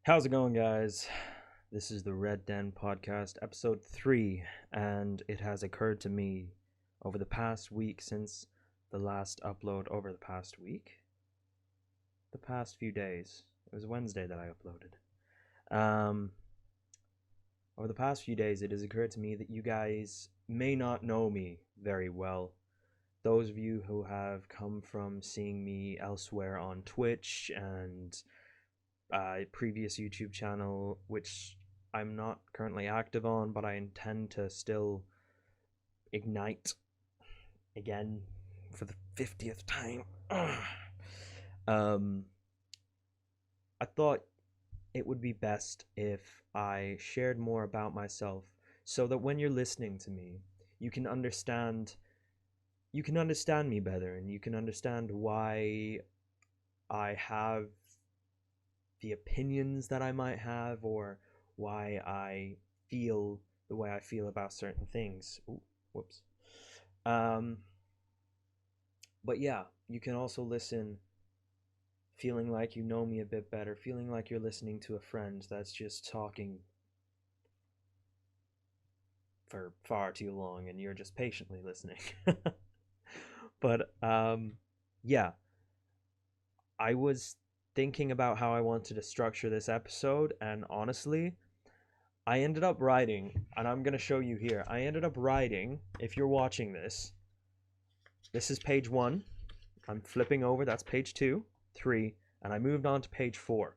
How's it going, guys? This is the Red Den Podcast, episode 3, and it has occurred to me over the past week since the last upload, over the past week? The past few days. It was Wednesday that I uploaded. Um, Over the past few days, it has occurred to me that you guys may not know me very well. Those of you who have come from seeing me elsewhere on Twitch and previous YouTube channel, which I'm not currently active on, but I intend to still ignite again for the 50th time. um, I thought it would be best if I shared more about myself so that when you're listening to me, you can understand me better and you can understand why I have the opinions that I might have or why I feel the way I feel about certain things. Ooh, whoops. Um, but yeah, you can also listen feeling like you know me a bit better, feeling like you're listening to a friend that's just talking for far too long and you're just patiently listening. but yeah, I was thinking about how I wanted to structure this episode, and honestly, I ended up writing, and I'm going to show you here. I ended up writing, if you're watching this is page 1. I'm flipping over, that's page 2, 3, and I moved on to page 4.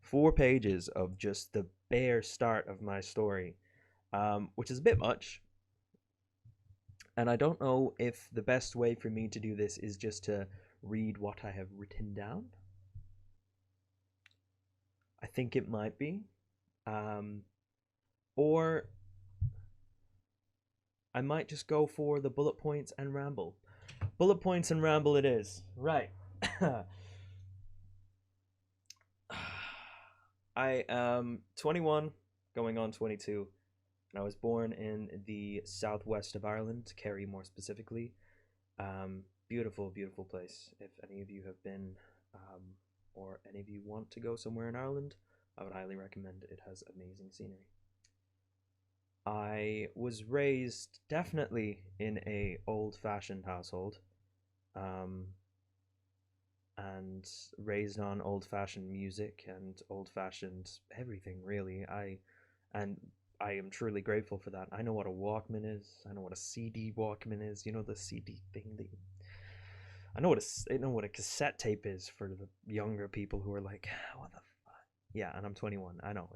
4 pages of just the bare start of my story, which is a bit much. And I don't know if the best way for me to do this is just to read what I have written down. I think it might be. Um, or I might just go for the bullet points and ramble. Bullet points and ramble it is. Right. I am 21, going on 22, and I was born in the southwest of Ireland, Kerry more specifically. Beautiful, beautiful place. If any of you have been, um, or any of you want to go somewhere in Ireland, I would highly recommend it. It has amazing scenery. I was raised definitely in a old-fashioned household. Um, and raised on old-fashioned music and old-fashioned everything really. And I am truly grateful for that. I know what a Walkman is. I know what a CD Walkman is. You know, the CD thing that I know what a cassette tape is for the younger people who are like, what the fuck? Yeah, and I'm 21. I know.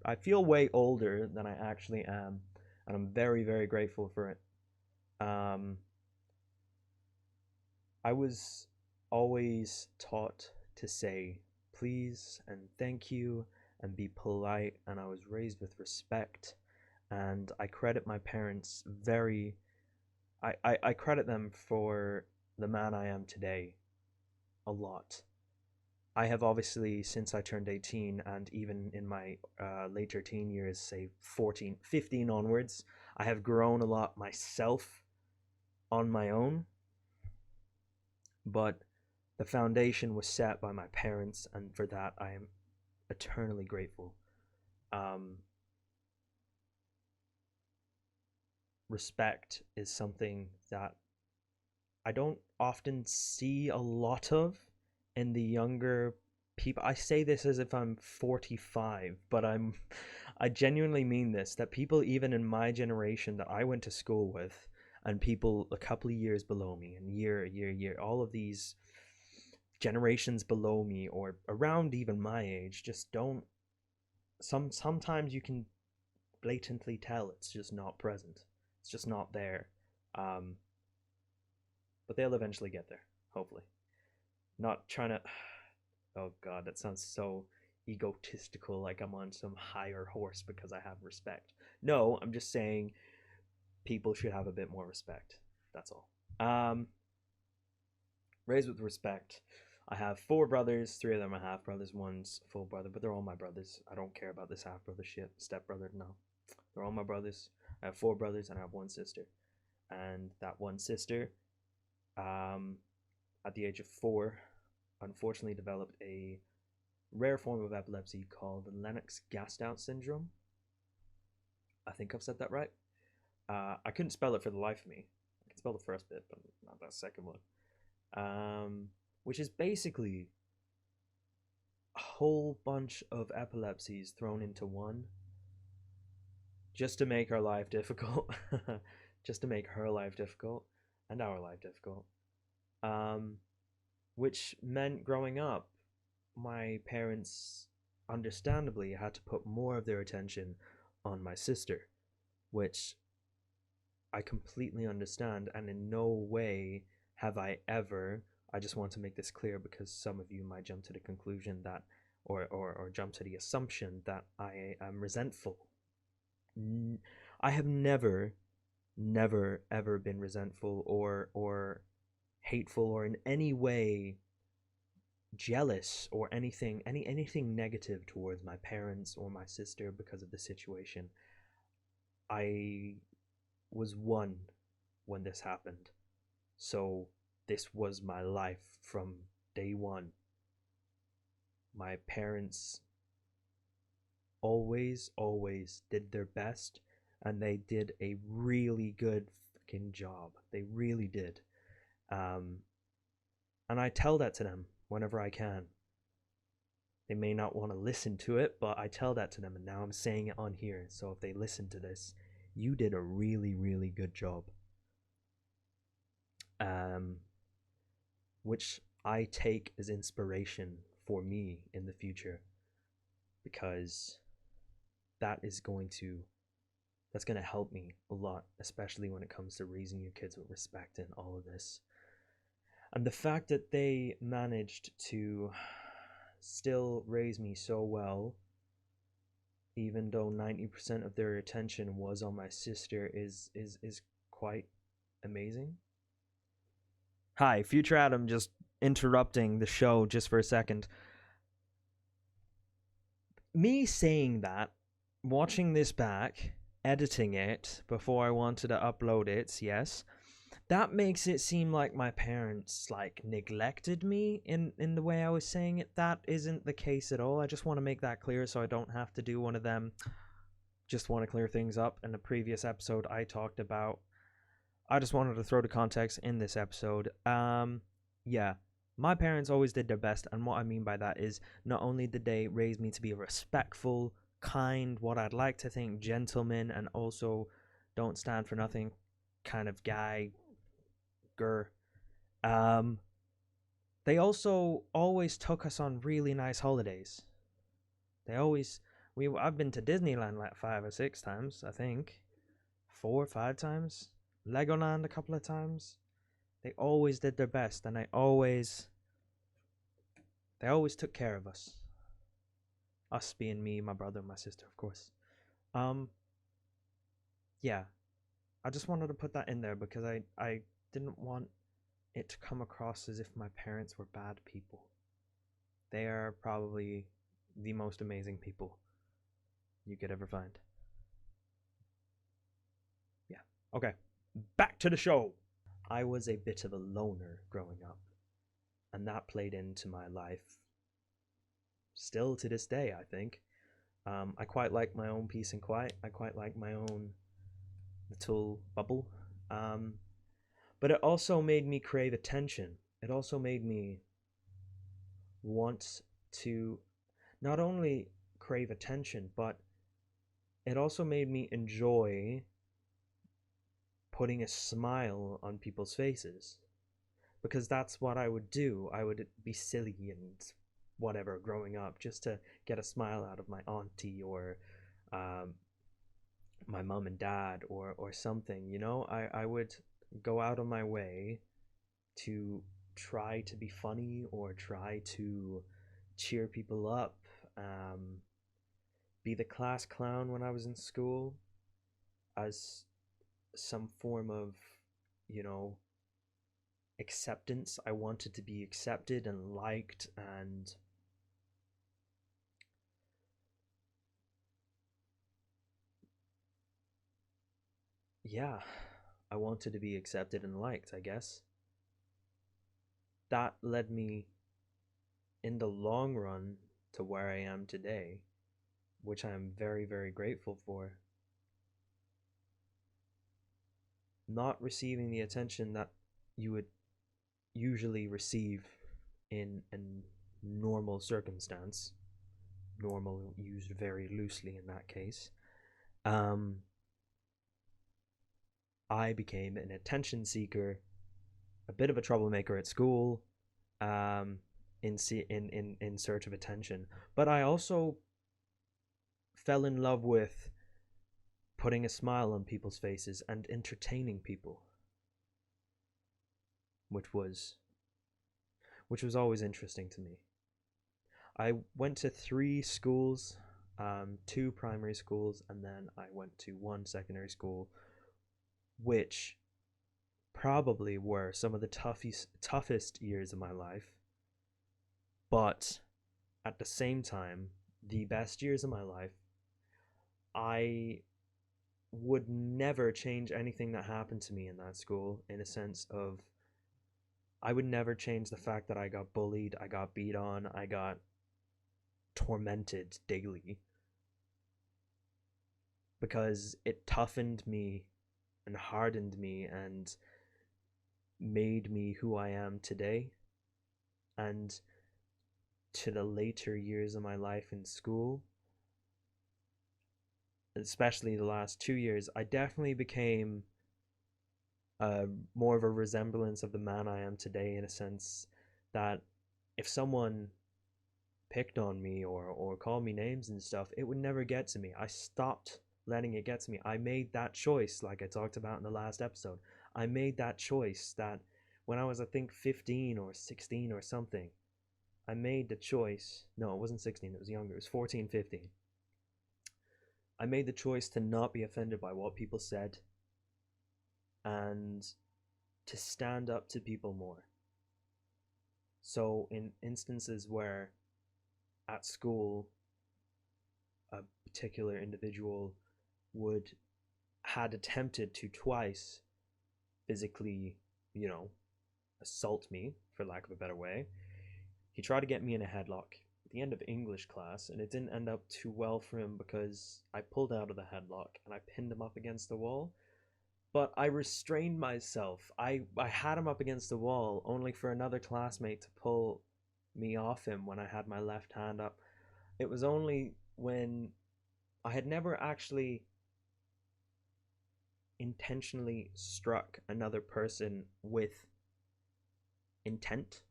I feel way older than I actually am, and I'm very very grateful for it. Um, I was always taught to say please and thank you and be polite, and I was raised with respect. And I credit my parents very, I credit them for the man I am today a lot. I have obviously, since I turned 18, and even in my later teen years, say 14, 15 onwards, I have grown a lot myself on my own, but the foundation was set by my parents, and for that I am eternally grateful. Um, Respect is something that I don't often see a lot of in the younger people. I say this as if I'm 45, but I genuinely mean this, that people even in my generation that I went to school with and people a couple of years below me and year, all of these generations below me or around even my age just don't sometimes you can blatantly tell it's just not present. It's just not there. Um, but they'll eventually get there, hopefully. Not trying to. Oh god, that sounds so egotistical, like I'm on some higher horse because I have respect. No, I'm just saying people should have a bit more respect. That's all. Raised with respect. I have 4 brothers. 3 of them are half brothers. One's full brother, but they're all my brothers. I don't care about this half brother shit. Step brother, no. They're all my brothers. I have 4 brothers and I have 1 sister. And that 1 sister, um, at the age of 4, unfortunately developed a rare form of epilepsy called Lennox-Gastaut syndrome. I think I've said that right. I couldn't spell it for the life of me. I can spell the first bit, but not that second one. Which is basically a whole bunch of epilepsies thrown into one, just to make our life difficult, just to make her life difficult and our life difficult. Which meant growing up, my parents understandably had to put more of their attention on my sister, which I completely understand, and in no way have I ever. I just want to make this clear because some of you might jump to the conclusion that, or jump to the assumption that I am resentful. I have never, ever been resentful or hateful or in any way jealous or anything negative towards my parents or my sister because of the situation. I was one when this happened, so this was my life from day one. My parents always did their best, and they did a really good fucking job. They really did. And I tell that to them whenever I can. They may not want to listen to it, but I tell that to them, and now I'm saying it on here. So if they listen to this, you did a really good job. Which I take as inspiration for me in the future, because that's going to help me a lot, especially when it comes to raising your kids with respect and all of this. And the fact that they managed to still raise me so well, even though 90% of their attention was on my sister, is quite amazing. Hi, Future Adam, just interrupting the show just for a second. Me saying that, watching this back, editing it before I wanted to upload it, yes, that makes it seem like my parents like neglected me in the way I was saying it. That isn't the case at all. I just want to make that clear so I don't have to do one of them. Just want to clear things up. In the previous episode I talked about, I just wanted to throw the context in this episode. Yeah, my parents always did their best, and what I mean by that is not only did they raise me to be a respectful, kind, what I'd like to think gentleman, and also don't stand for nothing kind of guy, they also always took us on really nice holidays. I've been to Disneyland like 5 or 6 times, I think. 4 or 5 times. Legoland a couple of times. They always did their best, and they always took care of us. Us being me, my brother, and my sister, of course. Yeah. I just wanted to put that in there because I didn't want it to come across as if my parents were bad people. They are probably the most amazing people you could ever find. Yeah. Okay. Back to the show. I was a bit of a loner growing up, and that played into my life still to this day, I think. I quite like my own peace and quiet. I quite like my own little bubble. But it also made me crave attention. It also made me want to not only crave attention, but it also made me enjoy putting a smile on people's faces, because that's what I would do. I would be silly and whatever growing up just to get a smile out of my auntie or my mom and dad or something, you know. I would go out of my way to try to be funny or try to cheer people up, be the class clown when I was in school as some form of, you know, acceptance. I wanted to be accepted and liked, and yeah, I wanted to be accepted and liked, I guess. That led me in the long run to where I am today, which I'm very, very grateful for. Not receiving the attention that you would usually receive in a normal circumstance, normal used very loosely in that case, um, I became an attention seeker, a bit of a troublemaker at school, um, in search of attention. But I also fell in love with putting a smile on people's faces and entertaining people, which was always interesting to me. I went to 3 schools, 2 primary schools, and then I went to 1 secondary school, which probably were some of the toughest years of my life, but at the same time, the best years of my life. I would never change anything that happened to me in that school, in a sense of I would never change the fact that I got bullied, I got beat on, I got tormented daily, because it toughened me and hardened me and made me who I am today. And to the later years of my life in school, especially the last 2 years, I definitely became more of a resemblance of the man I am today, in a sense that if someone picked on me or called me names and stuff, it would never get to me. I stopped letting it get to me. I made that choice, like I talked about in the last episode. I made that choice that when I was, I think, 15 or 16 or something, I made the choice. No, it wasn't 16, it was younger. It was 14, 15. I made the choice to not be offended by what people said and to stand up to people more. So, in instances where at school a particular individual had attempted to twice physically, assault me, for lack of a better way. He tried to get me in a headlock at the end of English class, and it didn't end up too well for him because I pulled out of the headlock and I pinned him up against the wall. But I restrained myself. I had him up against the wall only for another classmate to pull me off him when I had my left hand up. It was only when I had never actually intentionally struck another person with intent,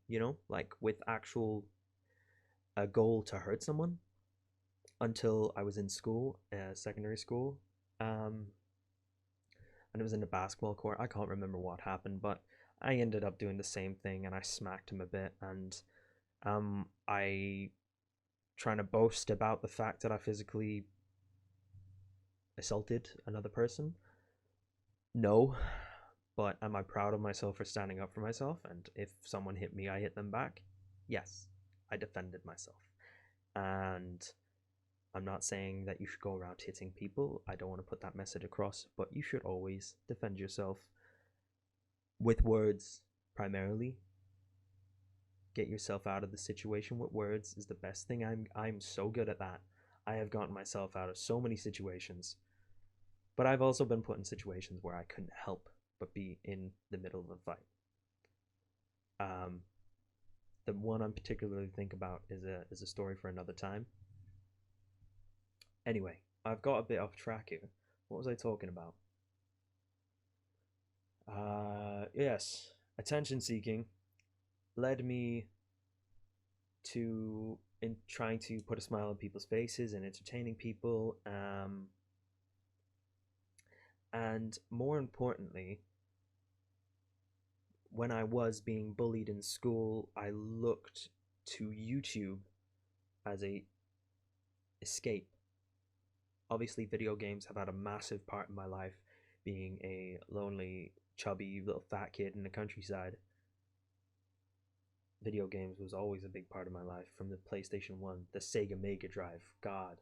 like with actual a goal to hurt someone, until I was in school, secondary school. And it was in a basketball court. I can't remember what happened, but I ended up doing the same thing and I smacked him a bit. And I trying to boast about the fact that I physically assaulted another person. No, but am I proud of myself for standing up for myself? And if someone hit me, I hit them back? Yes, I defended myself. And I'm not saying that you should go around hitting people. I don't want to put that message across, but you should always defend yourself with words primarily. Get yourself out of the situation with words is the best thing. I'm so good at that. I have gotten myself out of so many situations, but I've also been put in situations where I couldn't help but be in the middle of a fight. The one I'm particularly think about is a story for another time. Anyway, I've got a bit off track here. What was I talking about? Yes, attention seeking led me to in trying to put a smile on people's faces and entertaining people. And more importantly, when I was being bullied in school, I looked to YouTube as a escape. Obviously, video games have had a massive part in my life, being a lonely, chubby little fat kid in the countryside. Video games was always a big part of my life, from the PlayStation 1, the Sega Mega Drive. God.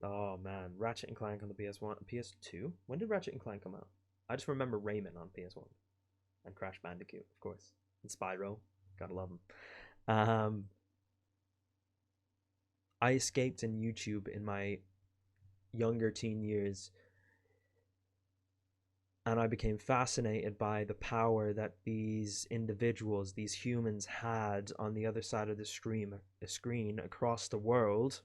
Oh man, Ratchet and Clank on the PS1, PS2? When did Ratchet and Clank come out? I just remember Rayman on PS1. And Crash Bandicoot, of course. And Spyro. Gotta love him. I escaped in YouTube in my younger teen years, and I became fascinated by the power that these individuals, these humans, had on the other side of the screen across the world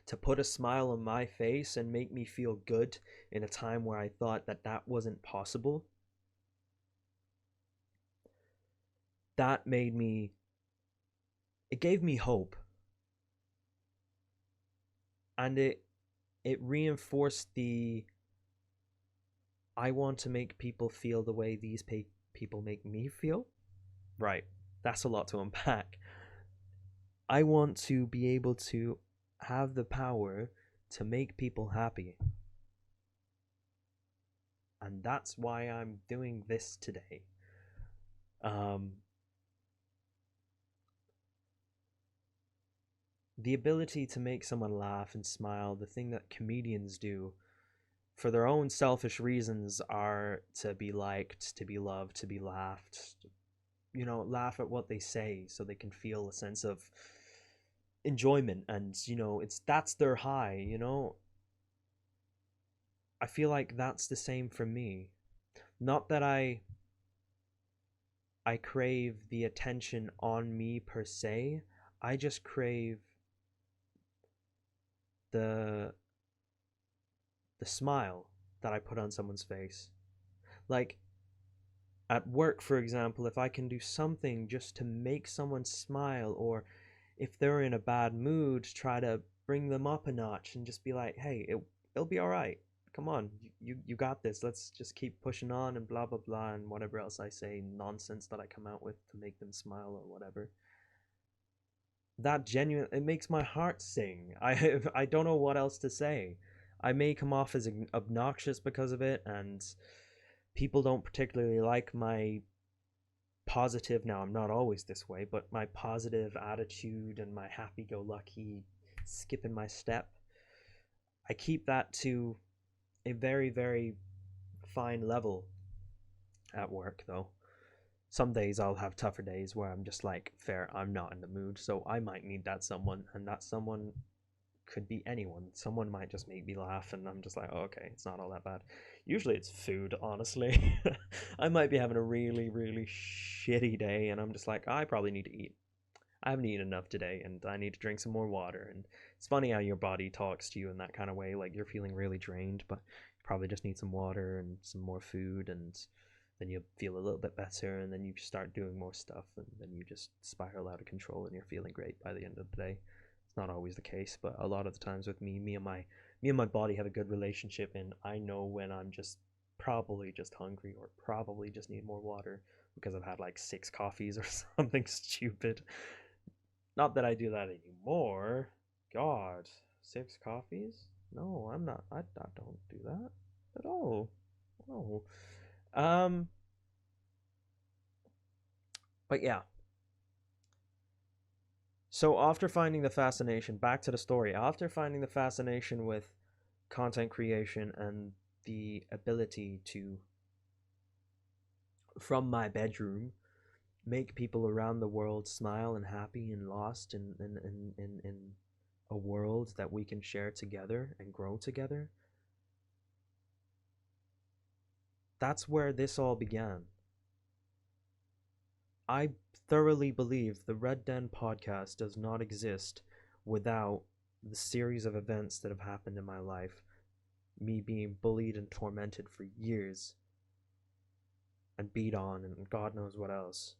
to put a smile on my face and make me feel good in a time where I thought that that wasn't possible. That made me, it gave me hope, and it reinforced the I want to make people feel the way these people make me feel. Right, that's a lot to unpack. I want to be able to have the power to make people happy. And that's why I'm doing this today. The ability to make someone laugh and smile, the thing that comedians do for their own selfish reasons, are to be liked, to be loved, to be laughed. You know, laugh at what they say so they can feel a sense of enjoyment, and that's their high. I feel like that's the same for me. Not that I crave the attention on me per se. I just crave the smile that I put on someone's face. Like at work, for example, if I can do something just to make someone smile, or if they're in a bad mood, try to bring them up a notch and just be like, hey, it'll be all right. Come on, you got this. Let's just keep pushing on, and blah blah blah, and whatever else I say, nonsense that I come out with to make them smile or whatever. That genuine, it makes my heart sing. I don't know what else to say. I may come off as obnoxious because of it, and people don't particularly like my positive, now I'm not always this way, but my positive attitude and my happy-go-lucky skipping my step. I keep that to a very, very fine level at work, though. Some days I'll have tougher days where I'm just like, fair, I'm not in the mood, so I might need that someone, and that someone could be anyone. Someone might just make me laugh, and I'm just like, oh, okay, it's not all that bad. Usually it's food, honestly. I might be having a really, really shitty day, and I'm just like, I probably need to eat. I haven't eaten enough today, and I need to drink some more water. And it's funny how your body talks to you in that kind of way. Like you're feeling really drained, but you probably just need some water and some more food, and then you feel a little bit better, and then you start doing more stuff, and then you just spiral out of control, and you're feeling great by the end of the day. It's not always the case, but a lot of the times with me and my body have a good relationship, and I know when I'm just probably just hungry, or probably just need more water because I've had like 6 coffees or something stupid. Not that I do that anymore. God, 6 coffees? No, I'm not. I don't do that at all. No. Um, but yeah. So after finding the fascination, back to the story. After finding the fascination with content creation and the ability to, from my bedroom, make people around the world smile and happy and lost in a world that we can share together and grow together, that's where this all began. I thoroughly believe the Red Den podcast does not exist without the series of events that have happened in my life. Me being bullied and tormented for years, and beat on, and God knows what else,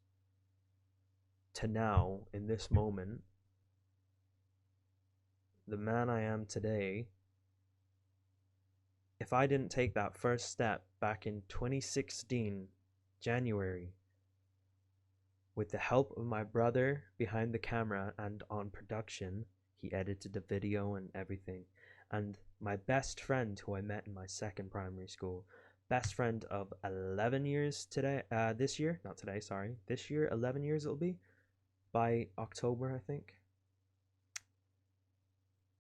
to now, in this moment, the man I am today. If I didn't take that first step back in 2016, January, with the help of my brother behind the camera and on production, he edited the video and everything, and my best friend who I met in my second primary school, best friend of 11 years today, this year, not today, sorry, this year, 11 years it'll be, by October, I think.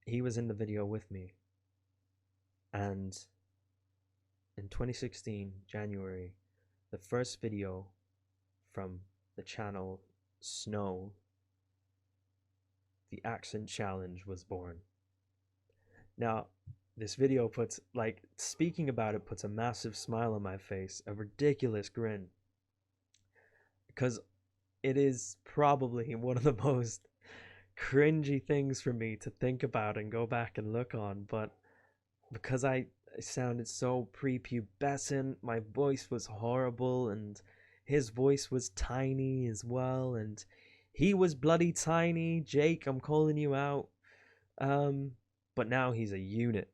He was in the video with me, and in 2016, January, the first video from the channel Snow, the accent challenge was born. Now, this video puts, like, speaking about it puts a massive smile on my face, a ridiculous grin, because it is probably one of the most cringy things for me to think about and go back and look on, but because I sounded so prepubescent, my voice was horrible, and his voice was tiny as well, and he was bloody tiny. Jake, I'm calling you out. Um, but now he's a unit.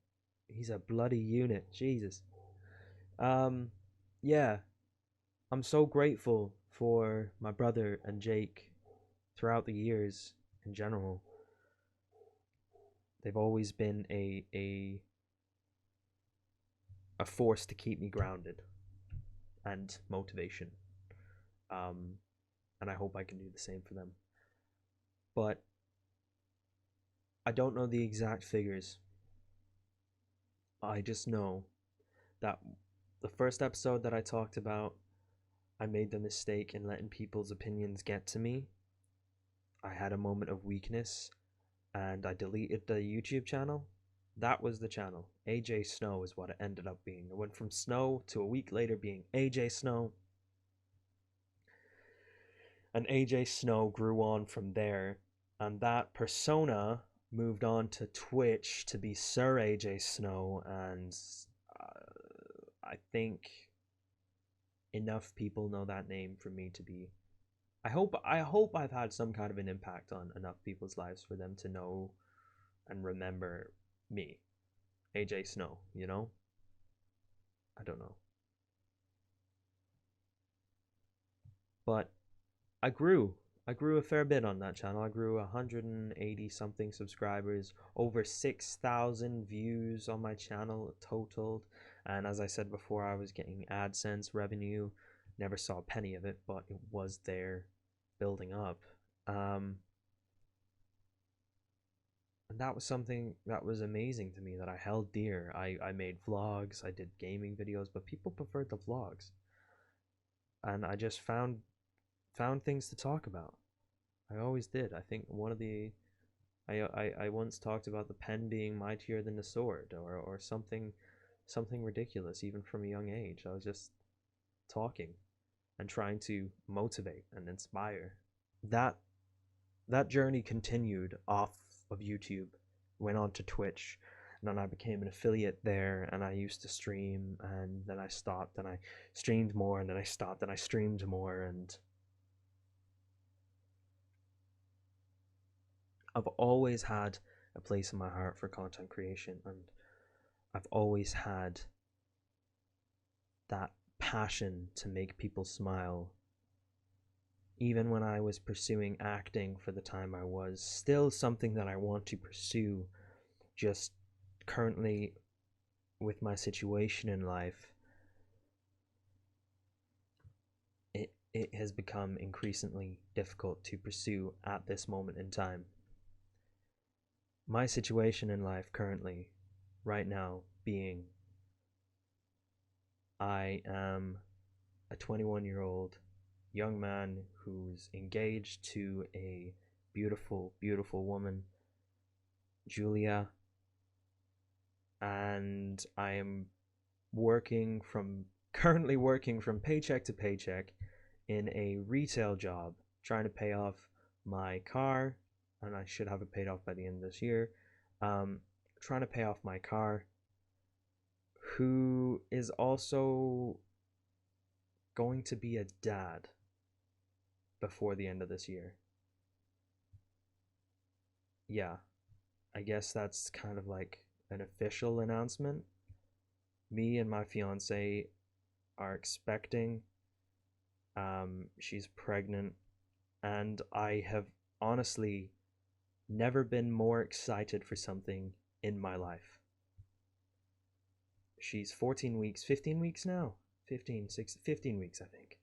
He's a bloody unit. Jesus. Um, yeah, I'm so grateful for my brother and Jake throughout the years in general. They've always been a force to keep me grounded and motivation. Um, and I hope I can do the same for them. But I don't know the exact figures. I just know that the first episode that I talked about, I made the mistake in letting people's opinions get to me. I had a moment of weakness and I deleted the YouTube channel. That was the channel. AJ Snow is what it ended up being. It went from Snow to a week later being AJ Snow. And AJ Snow grew on from there. And that persona moved on to Twitch to be Sir AJ Snow. And I think enough people know that name for me to be. I hope I've had some kind of an impact on enough people's lives for them to know and remember me, AJ Snow, you know? I don't know. But I grew. I grew a fair bit on that channel. I grew 180 something subscribers, over 6,000 views on my channel totaled. And as I said before, I was getting AdSense revenue. Never saw a penny of it, but it was there building up. And that was something that was amazing to me that I held dear. I made vlogs, I did gaming videos, but people preferred the vlogs. And I just found things to talk about. I always did. I think one of the I once talked about the pen being mightier than the sword, or something ridiculous even from a young age. I was just talking and trying to motivate and inspire. That journey continued off of YouTube, went on to Twitch, and then I became an affiliate there, and I used to stream, and then I stopped, and I streamed more, and then I stopped, and I streamed more, and I've always had a place in my heart for content creation, and I've always had that passion to make people smile. Even when I was pursuing acting for the time I was, still something that I want to pursue, just currently with my situation in life, it has become increasingly difficult to pursue at this moment in time. My situation in life currently, right now, being I am a 21-year-old young man who's engaged to a beautiful, beautiful woman, Julia, and I am currently working from paycheck to paycheck in a retail job, trying to pay off my car, and I should have it paid off by the end of this year. Trying to pay off my car, who is also going to be a dad before the end of this year. Yeah, I guess that's kind of like an official announcement. Me and my fiance are expecting. She's pregnant, and I have honestly never been more excited for something in my life. She's 14 weeks, 15 weeks now? 15 weeks, I think.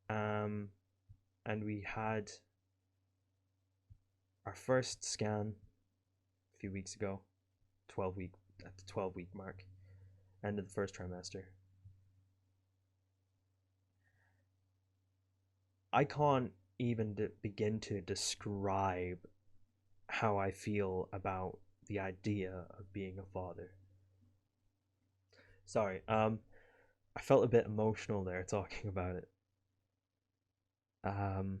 And we had our first scan a few weeks ago, at the 12-week mark, end of the first trimester. I can't even begin to describe how I feel about the idea of being a father. Sorry, I felt a bit emotional there talking about it. Um,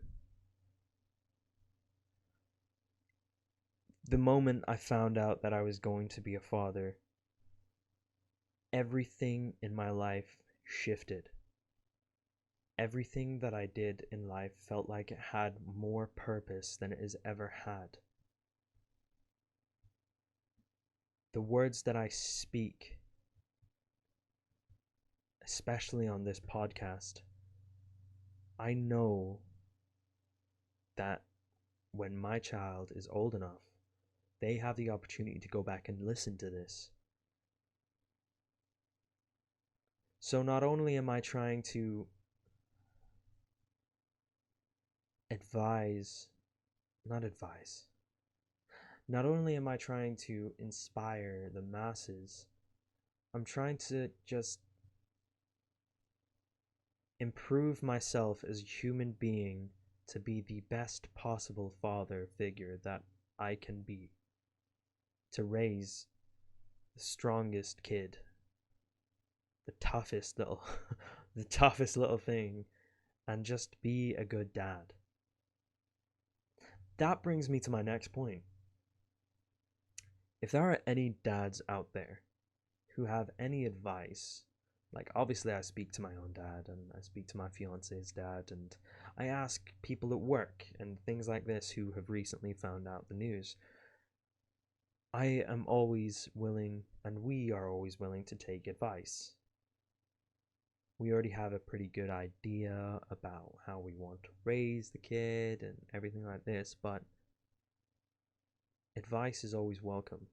the moment I found out that I was going to be a father, everything in my life shifted. Everything that I did in life felt like it had more purpose than it has ever had. The words that I speak, especially on this podcast, I know that when my child is old enough, they have the opportunity to go back and listen to this. So not only am I trying to advise, not advise, not only am I trying to inspire the masses, I'm trying to just improve myself as a human being to be the best possible father figure that I can be, to raise the strongest kid, the toughest little the toughest little thing, and just be a good dad. That brings me to my next point. If there are any dads out there who have any advice, like obviously I speak to my own dad and I speak to my fiance's dad and I ask people at work and things like this who have recently found out the news. I am always willing, and we are always willing to take advice. We already have a pretty good idea about how we want to raise the kid and everything like this, but advice is always welcome.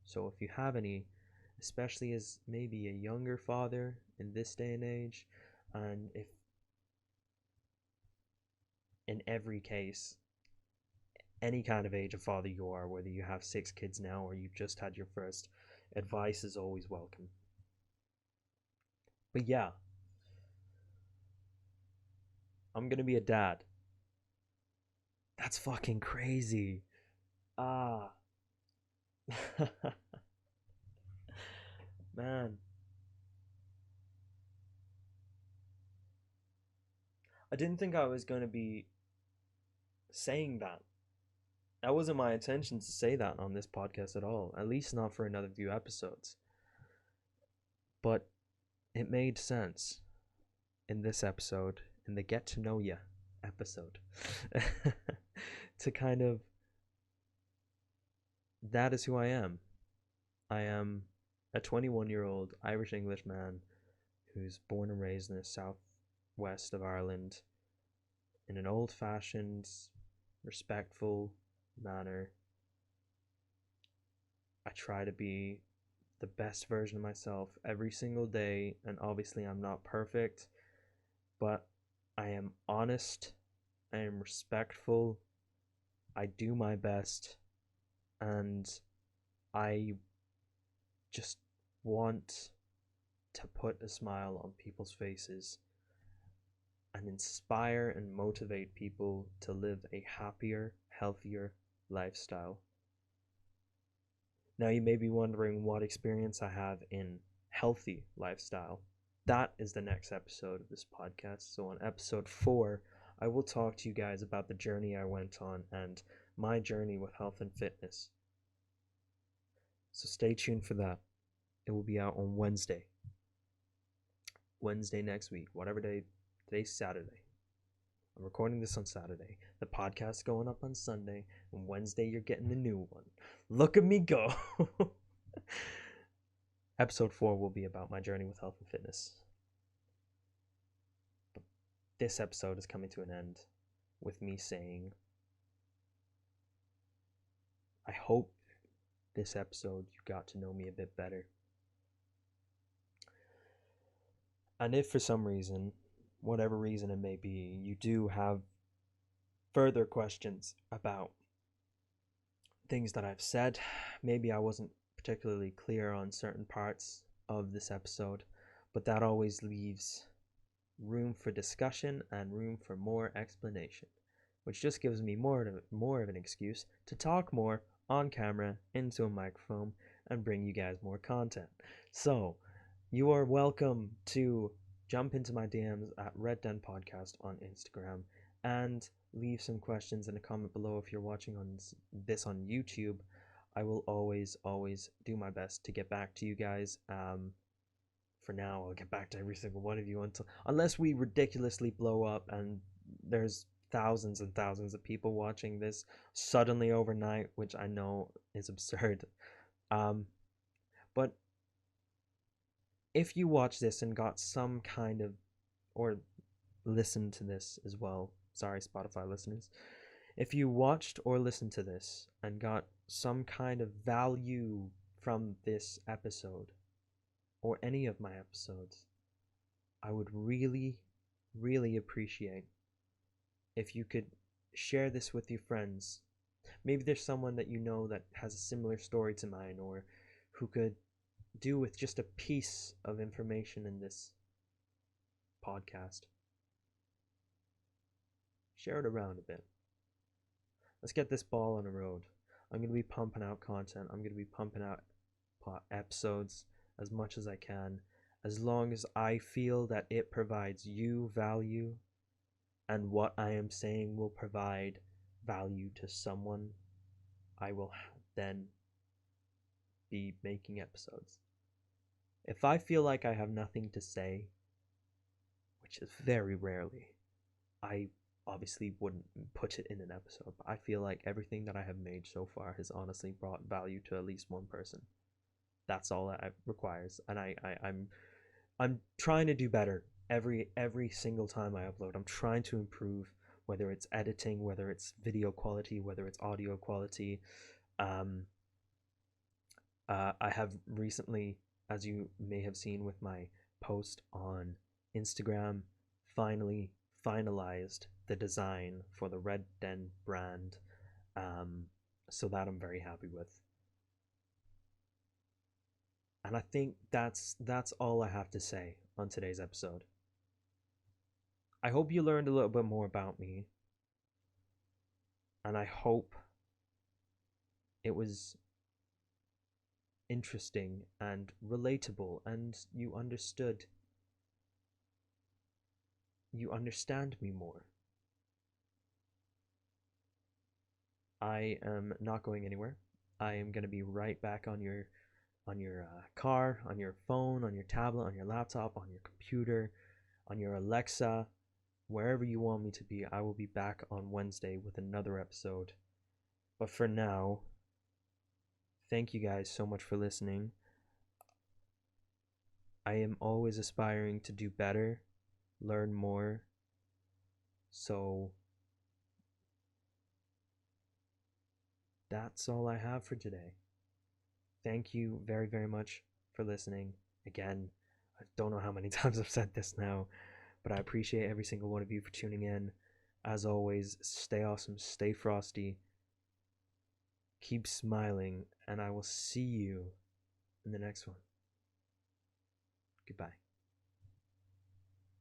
So if you have any, especially as maybe a younger father in this day and age, and if in every case, any kind of age of father you are, whether you have 6 kids now or you've just had your first, advice is always welcome. But yeah, I'm gonna be a dad. That's fucking crazy. Ah. Man, I didn't think I was going to be saying that. That wasn't my intention to say that on this podcast at all, at least not for another few episodes. But it made sense in this episode, in the Get to Know Ya episode, to kind of, that is who I am. I am a 21-year-old Irish English man who's born and raised in the southwest of Ireland in an old-fashioned, respectful manner. I try to be the best version of myself every single day, and obviously I'm not perfect, but I am honest, I am respectful, I do my best, and I just want to put a smile on people's faces and inspire and motivate people to live a happier, healthier lifestyle. Now, you may be wondering what experience I have in healthy lifestyle. That is the next episode of this podcast. So, on episode 4, I will talk to you guys about the journey I went on and my journey with health and fitness. So, stay tuned for that. It will be out on Wednesday. Wednesday next week, whatever day. Today's Saturday. I'm recording this on Saturday. The podcast's going up on Sunday, and Wednesday you're getting the new one. Look at me go. Episode 4 will be about my journey with health and fitness. But this episode is coming to an end with me saying, I hope this episode you got to know me a bit better. And if for some reason, whatever reason it may be, you do have further questions about things that I've said, maybe I wasn't particularly clear on certain parts of this episode, but that always leaves room for discussion and room for more explanation. which just gives me more of an excuse to talk more on camera into a microphone and bring you guys more content. So, you are welcome to jump into my DMs at Red Den Podcast on Instagram and leave some questions in a comment below if you're watching on this on YouTube. I will always do my best to get back to you guys. For now, I'll get back to every single one of you unless we ridiculously blow up and there's thousands and thousands of people watching this suddenly overnight, which I know is absurd. But if you watch this and got some kind of, or listened to this as well, sorry, Spotify listeners, if you watched or listened to this and got some kind of value from this episode or any of my episodes, I would really, really appreciate if you could share this with your friends. Maybe there's someone that you know that has a similar story to mine, or who could do with just a piece of information in this podcast. Share it around a bit. Let's get this ball on the road. I'm going to be pumping out content. I'm going to be pumping out episodes as much as I can, as long as I feel that it provides you value and what I am saying will provide value to someone. I will then be making episodes. If I feel like I have nothing to say, which is very rarely, I obviously wouldn't put it in an episode, but I feel like everything that I have made so far has honestly brought value to at least one person. That's all that it requires, and I'm trying to do better every single time I upload. I'm trying to improve, whether it's editing, whether it's video quality, whether it's audio quality. I have recently, as you may have seen with my post on Instagram, finally finalized the design for the Red Den brand, so that I'm very happy with. And I think that's all I have to say on today's episode. I hope you learned a little bit more about me, and I hope it was interesting and relatable, and you understand me more. I am not going anywhere. I am going to be right back on your car, on your phone, on your tablet, on your laptop, on your computer, on your Alexa, wherever you want me to be. I will be back on Wednesday with another episode. But for now, thank you guys so much for listening. I am always aspiring to do better, learn more. So that's all I have for today. Thank you very, very much for listening. Again, I don't know how many times I've said this now, but I appreciate every single one of you for tuning in. As always, stay awesome, stay frosty, keep smiling, and I will see you in the next one. Goodbye.